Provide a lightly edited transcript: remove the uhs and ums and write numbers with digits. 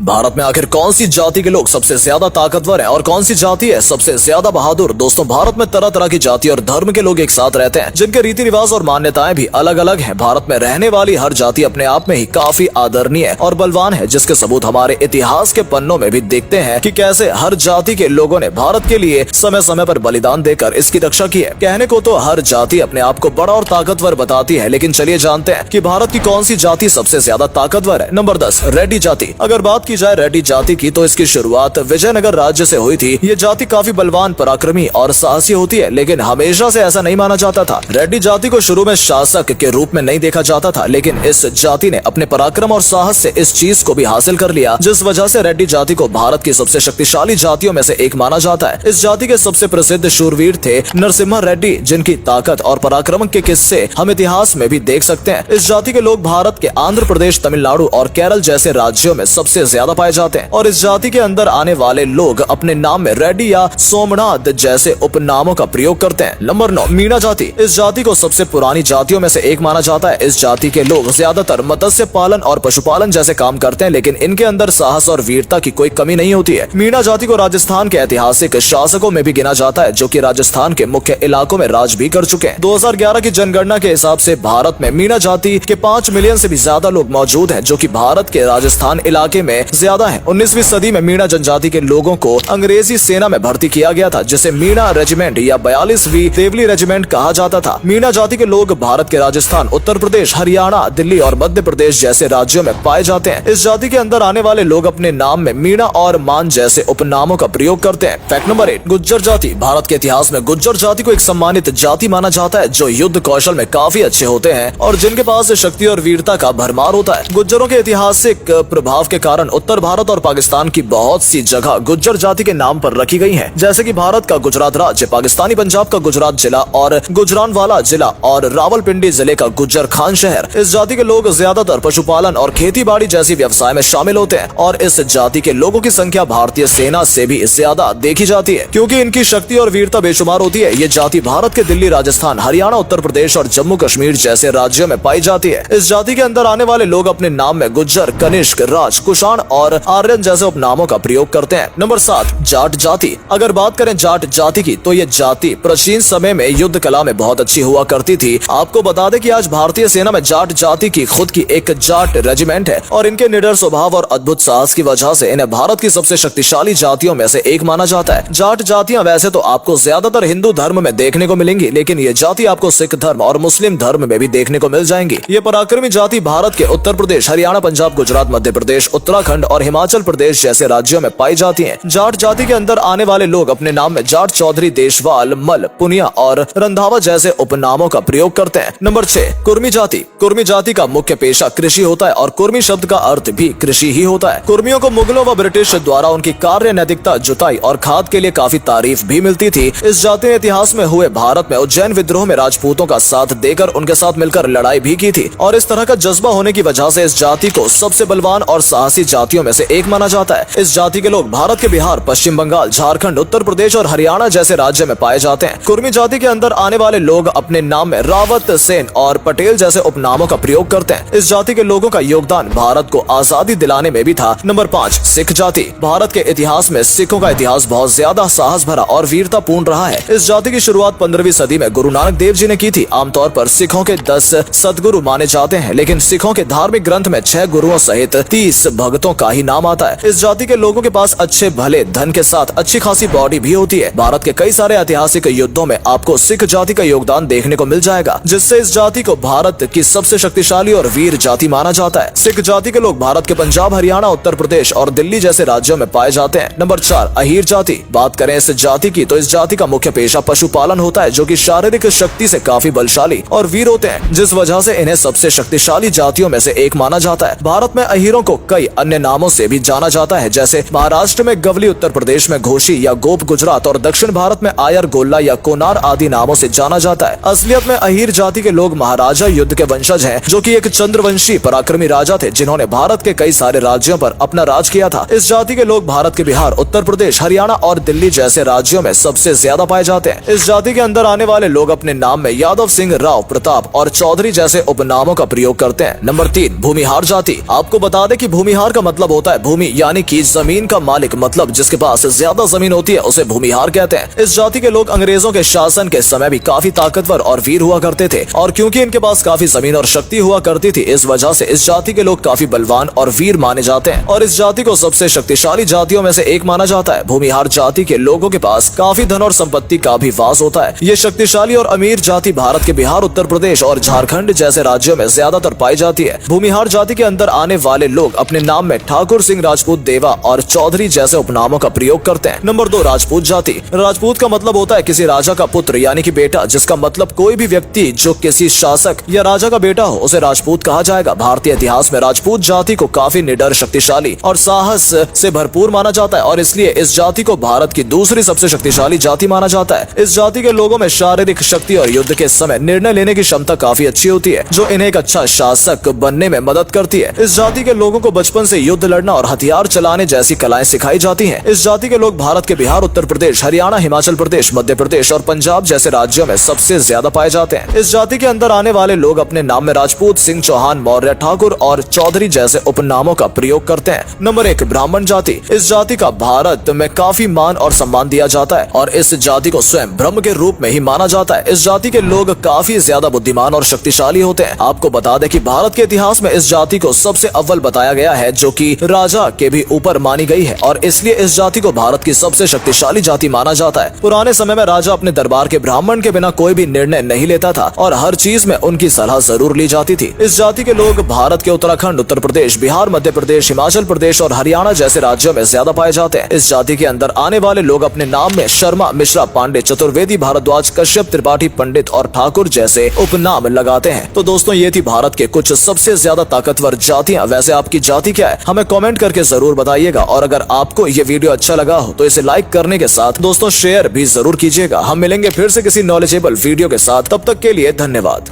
भारत में आखिर कौन सी जाति के लोग सबसे ज्यादा ताकतवर हैं और कौन सी जाति है सबसे ज्यादा बहादुर। दोस्तों, भारत में तरह तरह की जाति और धर्म के लोग एक साथ रहते हैं, जिनके रीति रिवाज और मान्यताएं भी अलग अलग हैं। भारत में रहने वाली हर जाति अपने आप में ही काफी आदरणीय और बलवान है, जिसके सबूत हमारे इतिहास के पन्नों में भी देखते हैं कि कैसे हर जाति के लोगों ने भारत के लिए समय समय पर बलिदान देकर इसकी रक्षा की है। कहने को तो हर जाति अपने आप को बड़ा और ताकतवर बताती है, लेकिन चलिए जानते हैं कि भारत की कौन सी जाति सबसे ज्यादा ताकतवर है। नंबर 10, रेड्डी जाति। अगर बात की जाए रेड्डी जाति की तो इसकी शुरुआत विजयनगर राज्य से हुई थी। ये जाति काफी बलवान, पराक्रमी और साहसी होती है, लेकिन हमेशा से ऐसा नहीं माना जाता था। रेड्डी जाति को शुरू में शासक के रूप में नहीं देखा जाता था, लेकिन इस जाति ने अपने पराक्रम और साहस से इस चीज को भी हासिल कर लिया, जिस वजह से रेड्डी जाति को भारत की सबसे शक्तिशाली जातियों में से एक माना जाता है। इस जाति के सबसे प्रसिद्ध शूरवीर थे नरसिम्हा रेड्डी, जिनकी ताकत और पराक्रम के किस्से हम इतिहास में भी देख सकते हैं। इस जाति के लोग भारत के आंध्र प्रदेश, तमिलनाडु और केरल जैसे राज्यों में सबसे ज्यादा पाए जाते हैं, और इस जाति के अंदर आने वाले लोग अपने नाम में रेड्डी या सोमनाथ जैसे उपनामों का प्रयोग करते हैं। नंबर 9, मीणा जाति। इस जाति को सबसे पुरानी जातियों में से एक माना जाता है। इस जाति के लोग ज्यादातर मत्स्य पालन और पशुपालन जैसे काम करते हैं, लेकिन इनके अंदर साहस और वीरता की कोई कमी नहीं होती है। मीणा जाति को राजस्थान के ऐतिहासिक शासकों में भी गिना जाता है, जो कि राजस्थान के मुख्य इलाकों में राज भी कर चुके हैं। 2011 की जनगणना के हिसाब से भारत में मीणा जाति के 5 मिलियन से भी ज्यादा लोग मौजूद हैं, जो कि भारत के राजस्थान इलाके में ज्यादा है। 19वीं सदी में मीणा जनजाति के लोगों को अंग्रेजी सेना में भर्ती किया गया था, जिसे मीणा रेजिमेंट या 42वीं देवली रेजिमेंट कहा जाता था। मीणा जाति के लोग भारत के राजस्थान, उत्तर प्रदेश, हरियाणा, दिल्ली और मध्य प्रदेश जैसे राज्यों में पाए जाते हैं। इस जाति के अंदर आने वाले लोग अपने नाम में मीणा और मान जैसे उपनामों का प्रयोग करते हैं। फैक्ट नंबर 8, गुज्जर जाति। भारत के इतिहास में गुज्जर जाति को एक सम्मानित जाति माना जाता है, जो युद्ध कौशल में काफी अच्छे होते हैं और जिनके पास शक्ति और वीरता का भरमार होता है। गुज्जरों के ऐतिहासिक प्रभाव के कारण उत्तर भारत और पाकिस्तान की बहुत सी जगह गुज्जर जाति के नाम पर रखी गई हैं, जैसे कि भारत का गुजरात राज्य, पाकिस्तानी पंजाब का गुजरात जिला और गुजरानवाला जिला और रावलपिंडी जिले का गुज्जर खान शहर। इस जाति के लोग ज्यादातर पशुपालन और खेती बाड़ी जैसी व्यवसाय में शामिल होते हैं, और इस जाति के लोगों की संख्या भारतीय सेना से भी ज्यादा देखी जाती है, क्योंकि इनकी शक्ति और वीरता बेशुमार होती है। ये जाति भारत के दिल्ली, राजस्थान, हरियाणा, उत्तर प्रदेश और जम्मू कश्मीर जैसे राज्यों में पाई जाती है। इस जाति के अंदर आने वाले लोग अपने नाम में गुज्जर, कनिष्क, राज, कुषाण और आर्यन जैसे उपनामों का प्रयोग करते हैं। नंबर 7, जाट जाति। अगर बात करें जाट जाति की तो ये जाति प्राचीन समय में युद्ध कला में बहुत अच्छी हुआ करती थी। आपको बता दें कि आज भारतीय सेना में जाट जाति की खुद की एक जाट रेजिमेंट है, और इनके निडर स्वभाव और अद्भुत साहस की वजह से इन्हें भारत की सबसे शक्तिशाली जातियों में से एक माना जाता है। जाट जातियां वैसे तो आपको ज्यादातर हिंदू धर्म में देखने को मिलेंगी, लेकिन ये जाति आपको सिख धर्म और मुस्लिम धर्म में भी देखने को मिल जाएंगी। ये पराक्रमी जाति भारत के उत्तर प्रदेश, हरियाणा, पंजाब, गुजरात, मध्य प्रदेश, उत्तराखंड और हिमाचल प्रदेश जैसे राज्यों में पाई जाती है। जाट जाति के अंदर आने वाले लोग अपने नाम में जाट, चौधरी, देशवाल, मल, पुनिया और रंधावा जैसे उपनामों का प्रयोग करते हैं। नंबर 6, कुर्मी जाति। कुर्मी जाति का मुख्य पेशा कृषि होता है, और कुर्मी शब्द का अर्थ भी कृषि ही होता है। कुर्मियों को मुगलों व ब्रिटिश द्वारा उनकी कार्य नैतिकता, जुताई और खाद के लिए काफी तारीफ भी मिलती थी। इस जाति ने इतिहास में हुए भारत में उज्जैन विद्रोह में राजपूतों का साथ देकर उनके साथ मिलकर लड़ाई भी की थी, और इस तरह का जज्बा होने की वजह से इस जाति को सबसे बलवान और साहसी जातियों में से एक माना जाता है। इस जाति के लोग भारत के बिहार, पश्चिम बंगाल, झारखंड, उत्तर प्रदेश और हरियाणा जैसे राज्य में पाए जाते हैं। कुर्मी जाति के अंदर आने वाले लोग अपने नाम में रावत, सेन और पटेल जैसे उपनामों का प्रयोग करते हैं। इस जाति के लोगों का योगदान भारत को आजादी दिलाने में भी था। नंबर 5, सिख जाति। भारत के इतिहास में सिखों का इतिहास बहुत ज्यादा साहस भरा और वीरता पूर्ण रहा है। इस जाति की शुरुआत 15वीं सदी में गुरु नानक देव जी ने की थी। आमतौर पर सिखों के 10 सदगुरु माने जाते हैं, लेकिन सिखों के धार्मिक ग्रंथ में 6 गुरुओं सहित 30 भक्तों का ही नाम आता है। इस जाति के लोगों के पास अच्छे भले धन के साथ अच्छी खासी बॉडी भी होती है। भारत के कई सारे ऐतिहासिक युद्धों में आपको सिख जाति का योगदान देखने को मिल जाएगा, जिससे इस जाति को भारत की सबसे शक्तिशाली और वीर जाति माना जाता है। सिख जाति के लोग भारत के पंजाब, हरियाणा, उत्तर प्रदेश और दिल्ली जैसे राज्यों में पाए जाते हैं। नंबर 4, अहीर जाति। बात करें इस जाति की तो इस जाति का मुख्य पेशा पशुपालन होता है, जो कि शारीरिक शक्ति से काफी बलशाली और वीर होते हैं, जिस वजह से इन्हें सबसे शक्तिशाली जातियों में से एक माना जाता है। भारत में अहीरों को कई अन्य नामों से भी जाना जाता है, जैसे महाराष्ट्र में गवली, उत्तर प्रदेश में घोषी या गोप, गुजरात और दक्षिण भारत में आयर, गोल्ला या कोनार आदि नामों से जाना जाता है। असलियत में अहीर जाति के लोग महाराजा युद्ध के वंशज हैं, जो कि एक चंद्रवंशी पराक्रमी राजा थे, जिन्होंने भारत के कई सारे राज्यों पर अपना राज किया था। इस जाति के लोग भारत के बिहार, उत्तर प्रदेश, हरियाणा और दिल्ली जैसे राज्यों में सबसे ज्यादा पाए जाते हैं। इस जाति के अंदर आने वाले लोग अपने नाम में यादव, सिंह, राव, प्रताप और चौधरी जैसे उपनामों का प्रयोग करते हैं। नंबर 3, भूमिहार जाति। आपको बता दें कि भूमिहार का मतलब होता है भूमि, यानी कि जमीन का मालिक, मतलब जिसके पास ज्यादा जमीन होती है उसे भूमिहार कहते हैं। इस जाति के लोग अंग्रेजों के शासन के समय भी काफी ताकतवर और वीर हुआ करते थे, और क्योंकि इनके पास काफी जमीन और शक्ति हुआ करती थी, इस वजह से इस जाति के लोग काफी बलवान और वीर माने जाते हैं और इस जाति को सबसे शक्तिशाली जातियों में से एक माना जाता है। भूमिहार जाति के लोगों के पास काफी धन और संपत्ति का भी वास होता है। ये शक्तिशाली और अमीर जाति भारत के बिहार, उत्तर प्रदेश और झारखंड जैसे राज्यों में ज्यादातर पाई जाती है। भूमिहार जाति के अंदर आने वाले लोग अपने नाम में ठाकुर, सिंह, राजपूत, देवा और चौधरी जैसे उपनामों का प्रयोग करते हैं। नंबर 2, राजपूत जाति। राजपूत का मतलब होता है किसी राजा का पुत्र यानी कि बेटा, जिसका मतलब कोई भी व्यक्ति जो किसी शासक या राजा का बेटा हो उसे राजपूत कहा जाएगा। भारतीय इतिहास में राजपूत जाति को काफी निडर, शक्तिशाली और साहस से भरपूर माना जाता है और इसलिए इस जाति को भारत की दूसरी सबसे शक्तिशाली जाति माना जाता है। इस जाति के लोगों में शारीरिक शक्ति और युद्ध के समय निर्णय लेने की क्षमता काफी अच्छी होती है, जो इन्हें एक अच्छा शासक बनने में मदद करती है। इस जाति के लोगों को बचपन से युद्ध लड़ना और हथियार चलाने जैसी कलाएं सिखाई जाती हैं। इस जाति के लोग भारत के बिहार, उत्तर प्रदेश, हरियाणा, हिमाचल प्रदेश, मध्य प्रदेश और पंजाब जैसे राज्यों में सबसे ज्यादा पाए जाते हैं। इस जाति के अंदर आने वाले लोग अपने नाम में राजपूत, सिंह, चौहान, मौर्य, ठाकुर और चौधरी जैसे उपनामों का प्रयोग करते हैं। नंबर 1, ब्राह्मण जाति। इस जाति का भारत में काफी मान और सम्मान दिया जाता है और इस जाति को स्वयं ब्रह्म के रूप में ही माना जाता है। इस जाति के लोग काफी ज्यादा बुद्धिमान और शक्तिशाली होते हैं। आपको बता दें कि भारत के इतिहास में इस जाति को सबसे अव्वल बताया गया है, जो कि राजा के भी ऊपर मानी गई है और इसलिए इस जाति को भारत की सबसे शक्तिशाली जाति माना जाता है। पुराने समय में राजा अपने दरबार के ब्राह्मण के बिना कोई भी निर्णय नहीं लेता था और हर चीज में उनकी सलाह जरूर ली जाती थी। इस जाति के लोग भारत के उत्तराखंड, उत्तर प्रदेश, बिहार, मध्य प्रदेश, हिमाचल प्रदेश और हरियाणा जैसे राज्यों में ज्यादा पाए जाते हैं। इस जाति के अंदर आने वाले लोग अपने नाम में शर्मा, मिश्रा, पांडे, चतुर्वेदी, भारद्वाज, कश्यप, त्रिपाठी, पंडित और ठाकुर जैसे उपनाम लगाते हैं। तो दोस्तों, ये थी भारत के कुछ सबसे ज्यादा ताकतवर जातियां। वैसे आपकी जाति क्या है, हमें कमेंट करके जरूर बताइएगा और अगर आपको ये वीडियो अच्छा लगा हो तो इसे लाइक करने के साथ दोस्तों शेयर भी जरूर कीजिएगा। हम मिलेंगे फिर से किसी नॉलेजेबल वीडियो के साथ, तब तक के लिए धन्यवाद।